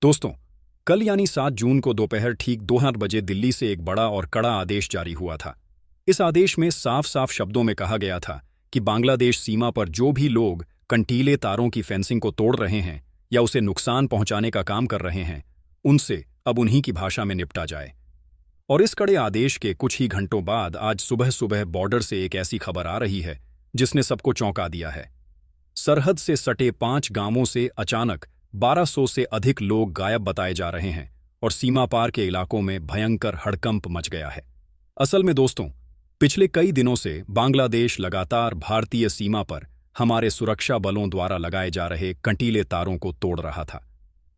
दोस्तों, कल यानी 7 जून को दोपहर ठीक 2 बजे दिल्ली से एक बड़ा और कड़ा आदेश जारी हुआ था। इस आदेश में साफ साफ शब्दों में कहा गया था कि बांग्लादेश सीमा पर जो भी लोग कंटीले तारों की फेंसिंग को तोड़ रहे हैं या उसे नुकसान पहुंचाने का काम कर रहे हैं, उनसे अब उन्हीं की भाषा में निपटा जाए। और इस कड़े आदेश के कुछ ही घंटों बाद आज सुबह सुबह बॉर्डर से एक ऐसी खबर आ रही है जिसने सबको चौंका दिया है। सरहद से सटे 5 गांवों से अचानक 1200 से अधिक लोग गायब बताए जा रहे हैं और सीमा पार के इलाकों में भयंकर हड़कंप मच गया है। असल में दोस्तों, पिछले कई दिनों से बांग्लादेश लगातार भारतीय सीमा पर हमारे सुरक्षा बलों द्वारा लगाए जा रहे कंटीले तारों को तोड़ रहा था।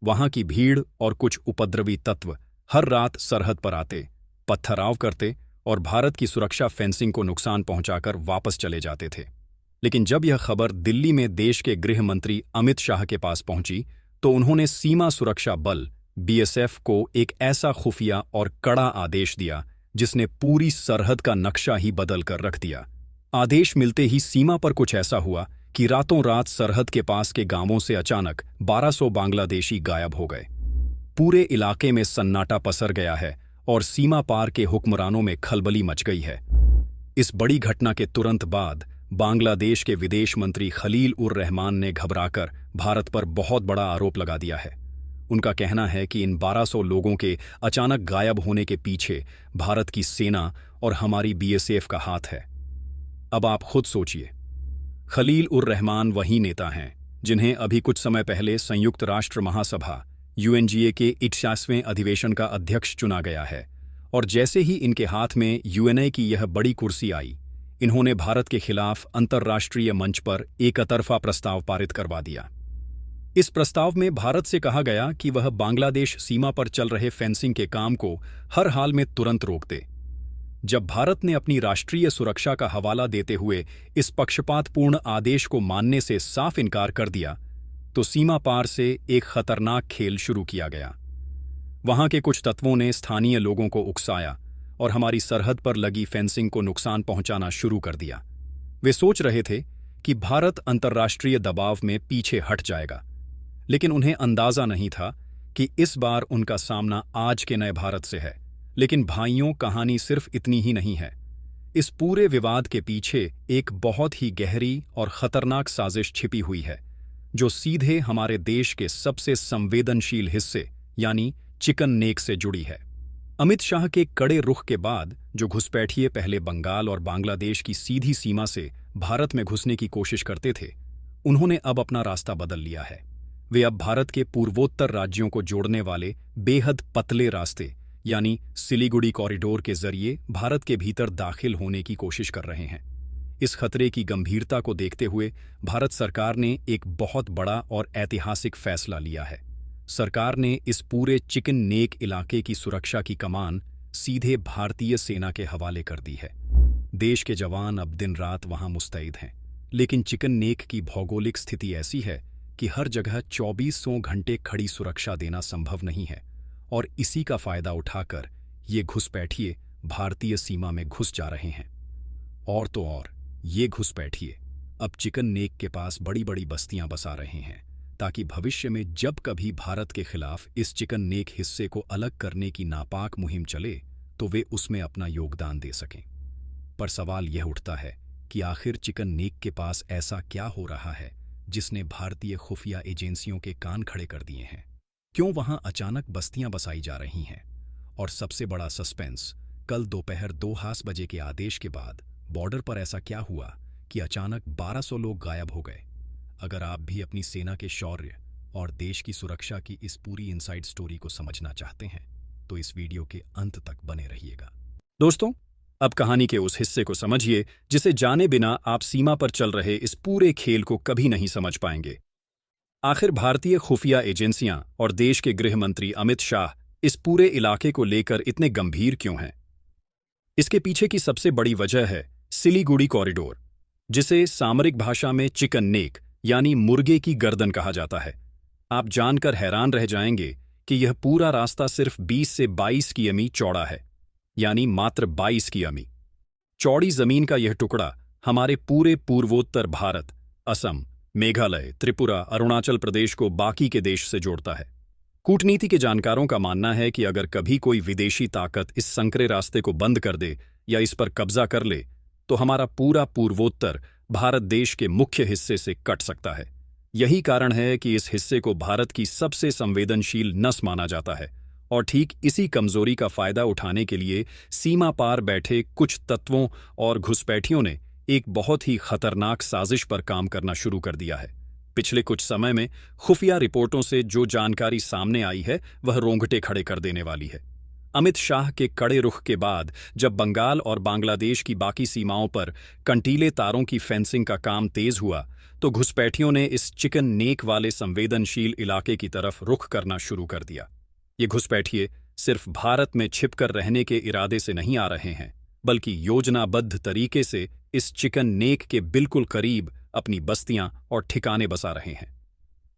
वहां की भीड़ और कुछ उपद्रवी तत्व हर रात सरहद पर आते, पत्थराव करते और भारत की सुरक्षा फेंसिंग को नुकसान पहुंचाकर वापस चले जाते थे। लेकिन जब यह खबर दिल्ली में देश के गृह मंत्री अमित शाह के पास पहुंची तो उन्होंने सीमा सुरक्षा बल बीएसएफ को एक ऐसा खुफिया और कड़ा आदेश दिया जिसने पूरी सरहद का नक्शा ही बदल कर रख दिया। आदेश मिलते ही सीमा पर कुछ ऐसा हुआ कि रातों रात सरहद के पास के गांवों से अचानक 1200 बांग्लादेशी गायब हो गए। पूरे इलाके में सन्नाटा पसर गया है और सीमा पार के हुक्मरानों में खलबली मच गई है। इस बड़ी घटना के तुरंत बाद बांग्लादेश के विदेश मंत्री खलील उर रहमान ने घबराकर भारत पर बहुत बड़ा आरोप लगा दिया है। उनका कहना है कि इन 1200 लोगों के अचानक गायब होने के पीछे भारत की सेना और हमारी बीएसएफ का हाथ है। अब आप खुद सोचिए, खलील उर रहमान वही नेता हैं जिन्हें अभी कुछ समय पहले संयुक्त राष्ट्र महासभा यूएनजीए के 81वें अधिवेशन का अध्यक्ष चुना गया है, और जैसे ही इनके हाथ में यूएनए की यह बड़ी कुर्सी आई, इन्होंने भारत के खिलाफ अंतर्राष्ट्रीय मंच पर एकतरफा प्रस्ताव पारित करवा दिया। इस प्रस्ताव में भारत से कहा गया कि वह बांग्लादेश सीमा पर चल रहे फेंसिंग के काम को हर हाल में तुरंत रोक दे। जब भारत ने अपनी राष्ट्रीय सुरक्षा का हवाला देते हुए इस पक्षपातपूर्ण आदेश को मानने से साफ इनकार कर दिया, तो सीमा पार से एक खतरनाक खेल शुरू किया गया। वहां के कुछ तत्वों ने स्थानीय लोगों को उकसाया और हमारी सरहद पर लगी फेंसिंग को नुकसान पहुंचाना शुरू कर दिया। वे सोच रहे थे कि भारत अंतर्राष्ट्रीय दबाव में पीछे हट जाएगा, लेकिन उन्हें अंदाजा नहीं था कि इस बार उनका सामना आज के नए भारत से है। लेकिन भाइयों, कहानी सिर्फ इतनी ही नहीं है। इस पूरे विवाद के पीछे एक बहुत ही गहरी और खतरनाक साजिश छिपी हुई है, जो सीधे हमारे देश के सबसे संवेदनशील हिस्से यानी चिकन नेक से जुड़ी है। अमित शाह के कड़े रुख के बाद जो घुसपैठिए पहले बंगाल और बांग्लादेश की सीधी सीमा से भारत में घुसने की कोशिश करते थे, उन्होंने अब अपना रास्ता बदल लिया है। वे अब भारत के पूर्वोत्तर राज्यों को जोड़ने वाले बेहद पतले रास्ते यानी सिलीगुड़ी कॉरिडोर के जरिए भारत के भीतर दाखिल होने की कोशिश कर रहे हैं। इस खतरे की गंभीरता को देखते हुए भारत सरकार ने एक बहुत बड़ा और ऐतिहासिक फैसला लिया है। सरकार ने इस पूरे चिकन नेक इलाके की सुरक्षा की कमान सीधे भारतीय सेना के हवाले कर दी है। देश के जवान अब दिन रात वहां मुस्तैद हैं, लेकिन चिकन नेक की भौगोलिक स्थिति ऐसी है कि हर जगह 2400 घंटे खड़ी सुरक्षा देना संभव नहीं है, और इसी का फायदा उठाकर ये घुसपैठिए भारतीय सीमा में घुस जा रहे हैं। और तो और ये घुसपैठिए अब चिकन नेक के पास बड़ी बड़ी बस्तियां बसा रहे हैं, ताकि भविष्य में जब कभी भारत के खिलाफ इस चिकन नेक हिस्से को अलग करने की नापाक मुहिम चले तो वे उसमें अपना योगदान दे सकें। पर सवाल यह उठता है कि आखिर चिकन नेक के पास ऐसा क्या हो रहा है जिसने भारतीय खुफिया एजेंसियों के कान खड़े कर दिए हैं? क्यों वहां अचानक बस्तियां बसाई जा रही हैं? और सबसे बड़ा सस्पेंस, कल दोपहर 2 बजे के आदेश के बाद बॉर्डर पर ऐसा क्या हुआ कि अचानक 1200 लोग गायब हो गए? अगर आप भी अपनी सेना के शौर्य और देश की सुरक्षा की इस पूरी इनसाइड स्टोरी को समझना चाहते हैं तो इस वीडियो के अंत तक बने रहिएगा। दोस्तों, अब कहानी के उस हिस्से को समझिए जिसे जाने बिना आप सीमा पर चल रहे इस पूरे खेल को कभी नहीं समझ पाएंगे। आखिर भारतीय खुफिया एजेंसियां और देश के गृह मंत्री अमित शाह इस पूरे इलाके को लेकर इतने गंभीर क्यों हैं? इसके पीछे की सबसे बड़ी वजह है सिलीगुड़ी कॉरिडोर, जिसे सामरिक भाषा में चिकन नेक यानी मुर्गे की गर्दन कहा जाता है। आप जानकर हैरान रह जाएंगे कि यह पूरा रास्ता सिर्फ 20 से 22 किमी चौड़ा है, यानी मात्र 22 किमी चौड़ी जमीन का यह टुकड़ा हमारे पूरे पूर्वोत्तर भारत, असम, मेघालय, त्रिपुरा, अरुणाचल प्रदेश को बाकी के देश से जोड़ता है। कूटनीति के जानकारों का मानना है कि अगर कभी कोई विदेशी ताकत इस संकरे रास्ते को बंद कर दे या इस पर कब्जा कर ले तो हमारा पूरा पूर्वोत्तर भारत देश के मुख्य हिस्से से कट सकता है। यही कारण है कि इस हिस्से को भारत की सबसे संवेदनशील नस माना जाता है और ठीक इसी कमजोरी का फायदा उठाने के लिए सीमा पार बैठे कुछ तत्वों और घुसपैठियों ने एक बहुत ही खतरनाक साजिश पर काम करना शुरू कर दिया है। पिछले कुछ समय में खुफिया रिपोर्टों से जो जानकारी सामने आई है वह रोंगटे खड़े कर देने वाली है। अमित शाह के कड़े रुख के बाद जब बंगाल और बांग्लादेश की बाकी सीमाओं पर कंटीले तारों की फेंसिंग का काम तेज हुआ तो घुसपैठियों ने इस चिकन नेक वाले संवेदनशील इलाके की तरफ रुख करना शुरू कर दिया। ये घुसपैठिए सिर्फ भारत में छिपकर रहने के इरादे से नहीं आ रहे हैं, बल्कि योजनाबद्ध तरीके से इस चिकन नेक के बिल्कुल करीब अपनी बस्तियां और ठिकाने बसा रहे हैं।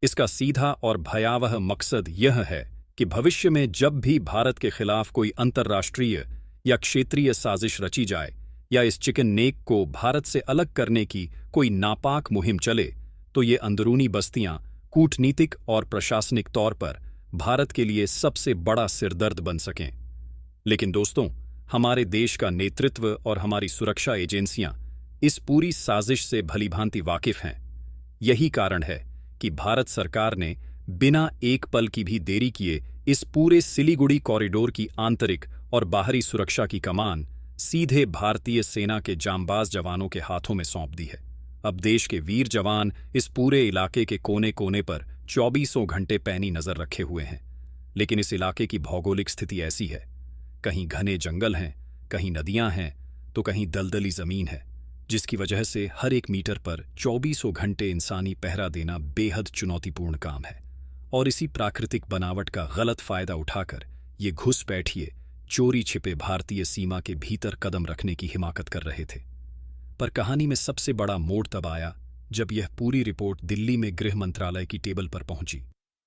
इसका सीधा और भयावह मकसद यह है कि भविष्य में जब भी भारत के खिलाफ कोई अंतर्राष्ट्रीय या क्षेत्रीय साजिश रची जाए या इस चिकन नेक को भारत से अलग करने की कोई नापाक मुहिम चले तो ये अंदरूनी बस्तियां कूटनीतिक और प्रशासनिक तौर पर भारत के लिए सबसे बड़ा सिरदर्द बन सकें। लेकिन दोस्तों, हमारे देश का नेतृत्व और हमारी सुरक्षा एजेंसियां इस पूरी साजिश से भलीभांति वाकिफ हैं। यही कारण है कि भारत सरकार ने बिना एक पल की भी देरी किए इस पूरे सिलीगुड़ी कॉरिडोर की आंतरिक और बाहरी सुरक्षा की कमान सीधे भारतीय सेना के जांबाज जवानों के हाथों में सौंप दी है। अब देश के वीर जवान इस पूरे इलाके के कोने कोने पर 24 घंटे पैनी नजर रखे हुए हैं। लेकिन इस इलाके की भौगोलिक स्थिति ऐसी है, कहीं घने जंगल हैं, कहीं नदियां हैं, तो कहीं दलदली जमीन है, जिसकी वजह से हर एक मीटर पर 24 घंटे इंसानी पहरा देना बेहद चुनौतीपूर्ण काम है। और इसी प्राकृतिक बनावट का गलत फायदा उठाकर ये घुसपैठिए चोरी छिपे भारतीय सीमा के भीतर कदम रखने की हिमाकत कर रहे थे। पर कहानी में सबसे बड़ा मोड़ तब आया जब यह पूरी रिपोर्ट दिल्ली में गृह मंत्रालय की टेबल पर पहुंची।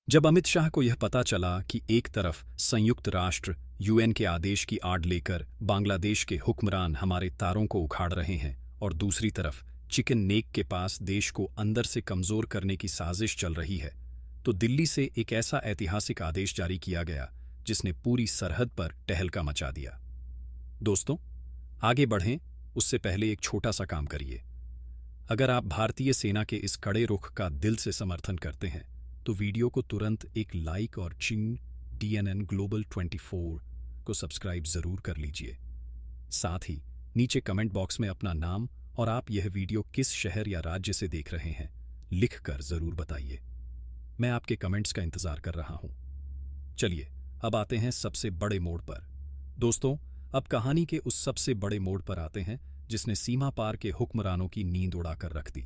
जब अमित शाह को यह पता चला कि एक तरफ संयुक्त राष्ट्र यूएन के आदेश की आड़ लेकर बांग्लादेश के हुक्मरान हमारे तारों को उखाड़ रहे हैं और दूसरी तरफ चिकन नेक के पास देश को अंदर से कमजोर करने की साजिश चल रही है, तो दिल्ली से एक ऐसा ऐतिहासिक आदेश जारी किया गया जिसने पूरी सरहद पर टहलका मचा दिया। दोस्तों, आगे बढ़ें उससे पहले एक छोटा सा काम करिए। अगर आप भारतीय सेना के इस कड़े रुख का दिल से समर्थन करते हैं तो वीडियो को तुरंत एक लाइक और चीन DNN ग्लोबल 24 को सब्सक्राइब जरूर कर लीजिए। साथ ही नीचे कमेंट बॉक्स में अपना नाम और आप यह वीडियो किस शहर या राज्य से देख रहे हैं लिखकर जरूर बताइए। मैं आपके कमेंट्स का इंतजार कर रहा हूं। चलिए अब आते हैं सबसे बड़े मोड़ पर। दोस्तों, अब कहानी के उस सबसे बड़े मोड़ पर आते हैं जिसने सीमा पार के हुक्मरानों की नींद उड़ाकर रख दी।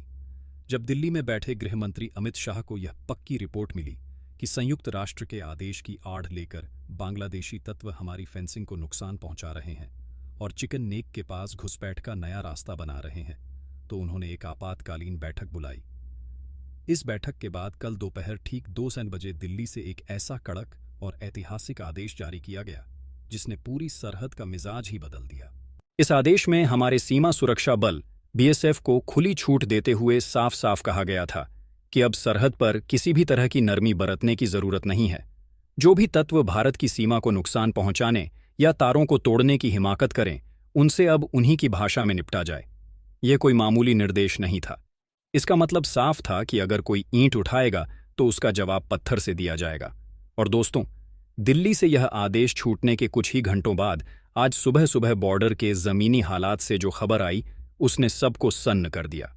जब दिल्ली में बैठे गृह मंत्री अमित शाह को यह पक्की रिपोर्ट मिली कि संयुक्त राष्ट्र के आदेश की आड़ लेकर बांग्लादेशी तत्व हमारी फेंसिंग को नुकसान पहुंचा रहे हैं और चिकन नेक के पास घुसपैठ का नया रास्ता बना रहे हैं, तो उन्होंने एक आपातकालीन बैठक बुलाई। इस बैठक के बाद कल दोपहर ठीक 2 बजे दिल्ली से एक ऐसा कड़क और ऐतिहासिक आदेश जारी किया गया जिसने पूरी सरहद का मिजाज ही बदल दिया। इस आदेश में हमारे सीमा सुरक्षा बल BSF को खुली छूट देते हुए साफ साफ कहा गया था कि अब सरहद पर किसी भी तरह की नरमी बरतने की जरूरत नहीं है। जो भी तत्व भारत की सीमा को नुकसान पहुंचाने या तारों को तोड़ने की हिमाकत करें, उनसे अब उन्हीं की भाषा में निपटा जाए। यह कोई मामूली निर्देश नहीं था। इसका मतलब साफ था कि अगर कोई ईंट उठाएगा तो उसका जवाब पत्थर से दिया जाएगा। और दोस्तों, दिल्ली से यह आदेश छूटने के कुछ ही घंटों बाद आज सुबह सुबह बॉर्डर के जमीनी हालात से जो खबर आई उसने सबको सन्न कर दिया।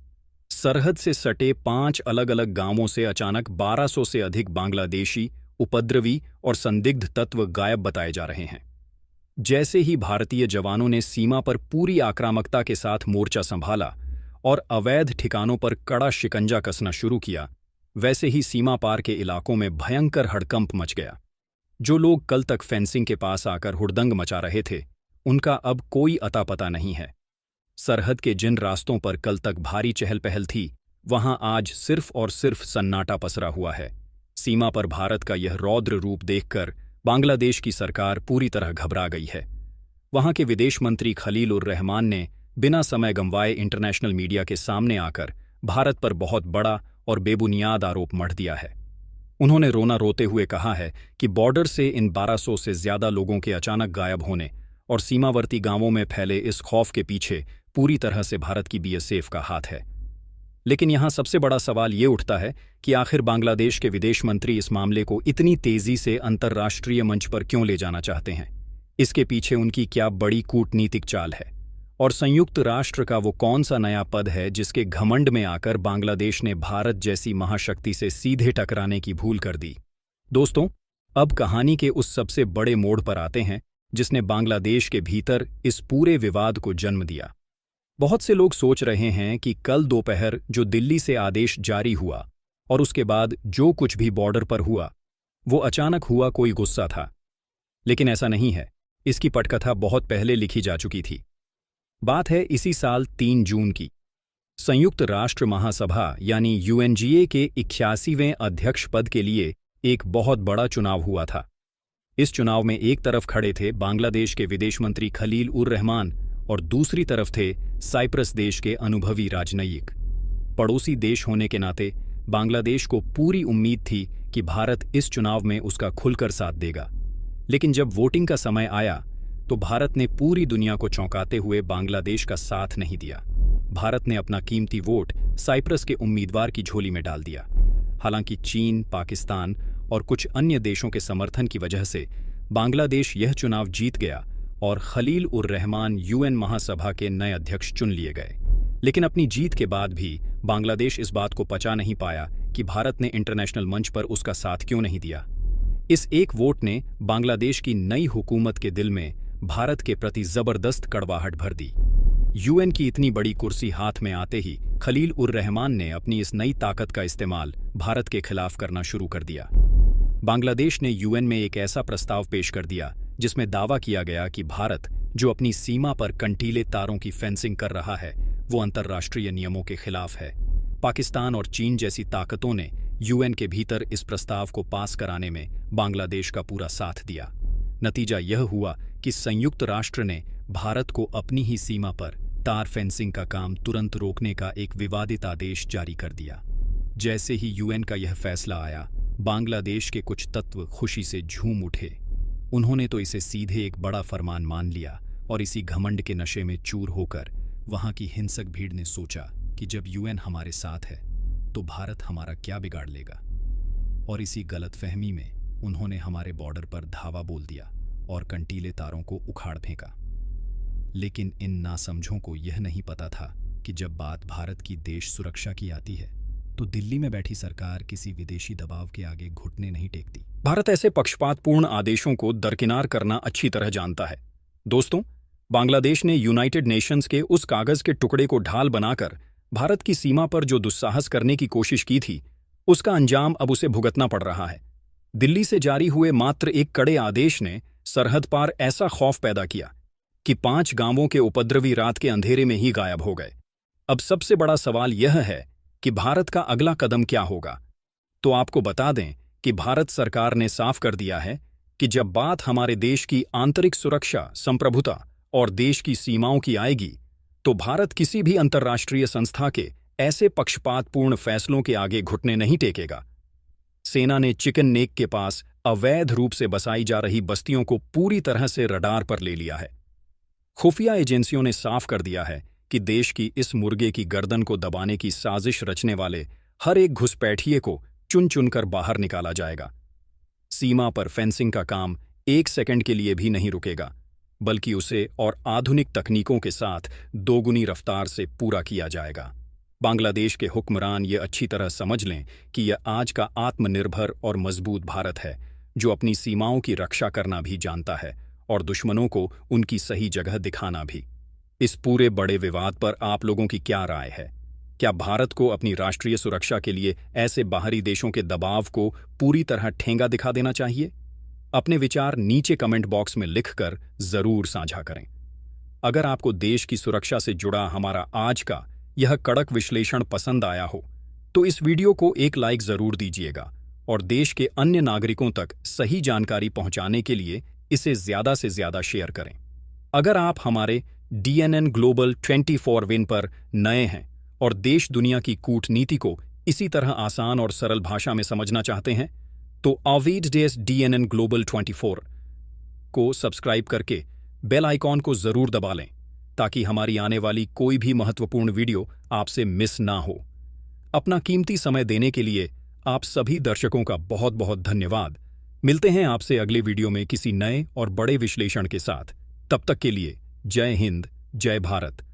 सरहद से सटे 5 अलग अलग गांवों से अचानक 1200 से अधिक बांग्लादेशी उपद्रवी और संदिग्ध तत्व गायब बताए जा रहे हैं। जैसे ही भारतीय जवानों ने सीमा पर पूरी आक्रामकता के साथ मोर्चा संभाला और अवैध ठिकानों पर कड़ा शिकंजा कसना शुरू किया, वैसे ही सीमा पार के इलाकों में भयंकर हड़कंप मच गया। जो लोग कल तक फेंसिंग के पास आकर हुड़दंग मचा रहे थे, उनका अब कोई अता पता नहीं है। सरहद के जिन रास्तों पर कल तक भारी चहल पहल थी, वहां आज सिर्फ और सिर्फ सन्नाटा पसरा हुआ है। सीमा पर भारत का यह रौद्र रूप देखकर बांग्लादेश की सरकार पूरी तरह घबरा गई है। वहां के विदेश मंत्री खलील उर रहमान ने बिना समय गंवाए इंटरनेशनल मीडिया के सामने आकर भारत पर बहुत बड़ा और बेबुनियाद आरोप मढ़ दिया है। उन्होंने रोना रोते हुए कहा है कि बॉर्डर से इन 1200 से ज्यादा लोगों के अचानक गायब होने और सीमावर्ती गांवों में फैले इस खौफ के पीछे पूरी तरह से भारत की बीएसएफ का हाथ है। लेकिन यहां सबसे बड़ा सवाल ये उठता है कि आखिर बांग्लादेश के विदेश मंत्री इस मामले को इतनी तेजी से अंतर्राष्ट्रीय मंच पर क्यों ले जाना चाहते हैं? इसके पीछे उनकी क्या बड़ी कूटनीतिक चाल है? और संयुक्त राष्ट्र का वो कौन सा नया पद है जिसके घमंड में आकर बांग्लादेश ने भारत जैसी महाशक्ति से सीधे टकराने की भूल कर दी? दोस्तों, अब कहानी के उस सबसे बड़े मोड़ पर आते हैं जिसने बांग्लादेश के भीतर इस पूरे विवाद को जन्म दिया। बहुत से लोग सोच रहे हैं कि कल दोपहर जो दिल्ली से आदेश जारी हुआ और उसके बाद जो कुछ भी बॉर्डर पर हुआ, वो अचानक हुआ कोई गुस्सा था। लेकिन ऐसा नहीं है। इसकी पटकथा बहुत पहले लिखी जा चुकी थी। बात है इसी साल 3 जून की। संयुक्त राष्ट्र महासभा यानी यूएनजीए के 81वें अध्यक्ष पद के लिए एक बहुत बड़ा चुनाव हुआ था। इस चुनाव में एक तरफ खड़े थे बांग्लादेश के विदेश मंत्री खलील उर रहमान और दूसरी तरफ थे साइप्रस देश के अनुभवी राजनयिक। पड़ोसी देश होने के नाते बांग्लादेश को पूरी उम्मीद थी कि भारत इस चुनाव में उसका खुलकर साथ देगा। लेकिन जब वोटिंग का समय आया तो भारत ने पूरी दुनिया को चौंकाते हुए बांग्लादेश का साथ नहीं दिया। भारत ने अपना कीमती वोट साइप्रस के उम्मीदवार की झोली में डाल दिया। हालांकि चीन, पाकिस्तान और कुछ अन्य देशों के समर्थन की वजह से बांग्लादेश यह चुनाव जीत गया और खलील उर रहमान यूएन महासभा के नए अध्यक्ष चुन लिए गए। लेकिन अपनी जीत के बाद भी बांग्लादेश इस बात को पचा नहीं पाया कि भारत ने इंटरनेशनल मंच पर उसका साथ क्यों नहीं दिया। इस एक वोट ने बांग्लादेश की नई हुकूमत के दिल में भारत के प्रति जबरदस्त कड़वाहट भर दी। यूएन की इतनी बड़ी कुर्सी हाथ में आते ही खलील उर रहमान ने अपनी इस नई ताकत का इस्तेमाल भारत के खिलाफ करना शुरू कर दिया। बांग्लादेश ने यूएन में एक ऐसा प्रस्ताव पेश कर दिया जिसमें दावा किया गया कि भारत जो अपनी सीमा पर कंटीले तारों की फेंसिंग कर रहा है वो अंतर्राष्ट्रीय नियमों के खिलाफ है। पाकिस्तान और चीन जैसी ताकतों ने यूएन के भीतर इस प्रस्ताव को पास कराने में बांग्लादेश का पूरा साथ दिया। नतीजा यह हुआ कि संयुक्त राष्ट्र ने भारत को अपनी ही सीमा पर तार फेंसिंग का काम तुरंत रोकने का एक विवादित आदेश जारी कर दिया। जैसे ही यूएन का यह फैसला आया, बांग्लादेश के कुछ तत्व खुशी से झूम उठे। उन्होंने तो इसे सीधे एक बड़ा फरमान मान लिया और इसी घमंड के नशे में चूर होकर वहां की हिंसक भीड़ ने सोचा कि जब यूएन हमारे साथ है तो भारत हमारा क्या बिगाड़ लेगा। और इसी गलतफहमी में उन्होंने हमारे बॉर्डर पर धावा बोल दिया और कंटीले तारों को उखाड़ फेंका। लेकिन इन नासमझों को यह नहीं पता था कि जब बात भारत की देश सुरक्षा की आती है तो दिल्ली में बैठी सरकार किसी विदेशी दबाव के आगे घुटने नहीं टेकती। भारत ऐसे पक्षपातपूर्ण आदेशों को दरकिनार करना अच्छी तरह जानता है। दोस्तों, बांग्लादेश ने यूनाइटेड नेशंस के उस कागज के टुकड़े को ढाल बनाकर भारत की सीमा पर जो दुस्साहस करने की कोशिश की थी, उसका अंजाम अब उसे भुगतना पड़ रहा है। दिल्ली से जारी हुए मात्र एक कड़े आदेश ने सरहद पार ऐसा खौफ पैदा किया कि 5 गांवों के उपद्रवी रात के अंधेरे में ही गायब हो गए। अब सबसे बड़ा सवाल यह है कि भारत का अगला कदम क्या होगा। तो आपको बता दें कि भारत सरकार ने साफ कर दिया है कि जब बात हमारे देश की आंतरिक सुरक्षा, संप्रभुता और देश की सीमाओं की आएगी तो भारत किसी भी अंतर्राष्ट्रीय संस्था के ऐसे पक्षपातपूर्ण फैसलों के आगे घुटने नहीं टेकेगा। सेना ने चिकन नेक के पास अवैध रूप से बसाई जा रही बस्तियों को पूरी तरह से रडार पर ले लिया है। खुफिया एजेंसियों ने साफ कर दिया है कि देश की इस मुर्गे की गर्दन को दबाने की साजिश रचने वाले हर एक घुसपैठिए को चुन चुनकर बाहर निकाला जाएगा। सीमा पर फेंसिंग का काम 1 सेकंड के लिए भी नहीं रुकेगा, बल्कि उसे और आधुनिक तकनीकों के साथ दोगुनी रफ्तार से पूरा किया जाएगा। बांग्लादेश के हुक्मरान ये अच्छी तरह समझ लें कि यह आज का आत्मनिर्भर और मजबूत भारत है जो अपनी सीमाओं की रक्षा करना भी जानता है और दुश्मनों को उनकी सही जगह दिखाना भी। इस पूरे बड़े विवाद पर आप लोगों की क्या राय है? क्या भारत को अपनी राष्ट्रीय सुरक्षा के लिए ऐसे बाहरी देशों के दबाव को पूरी तरह ठेंगा दिखा देना चाहिए? अपने विचार नीचे कमेंट बॉक्स में लिखकर जरूर साझा करें। अगर आपको देश की सुरक्षा से जुड़ा हमारा आज का यह कड़क विश्लेषण पसंद आया हो तो इस वीडियो को एक लाइक जरूर दीजिएगा और देश के अन्य नागरिकों तक सही जानकारी पहुंचाने के लिए इसे ज्यादा से ज्यादा शेयर करें। अगर आप हमारे DNN ग्लोबल 24 विन पर नए हैं और देश दुनिया की कूटनीति को इसी तरह आसान और सरल भाषा में समझना चाहते हैं तो आविड DNN ग्लोबल 24 को सब्सक्राइब करके बेल आइकॉन को जरूर दबा लें ताकि हमारी आने वाली कोई भी महत्वपूर्ण वीडियो आपसे मिस ना हो। अपना कीमती समय देने के लिए आप सभी दर्शकों का बहुत बहुत धन्यवाद। मिलते हैं आपसे अगले वीडियो में किसी नए और बड़े विश्लेषण के साथ। तब तक के लिए जय हिंद, जय भारत।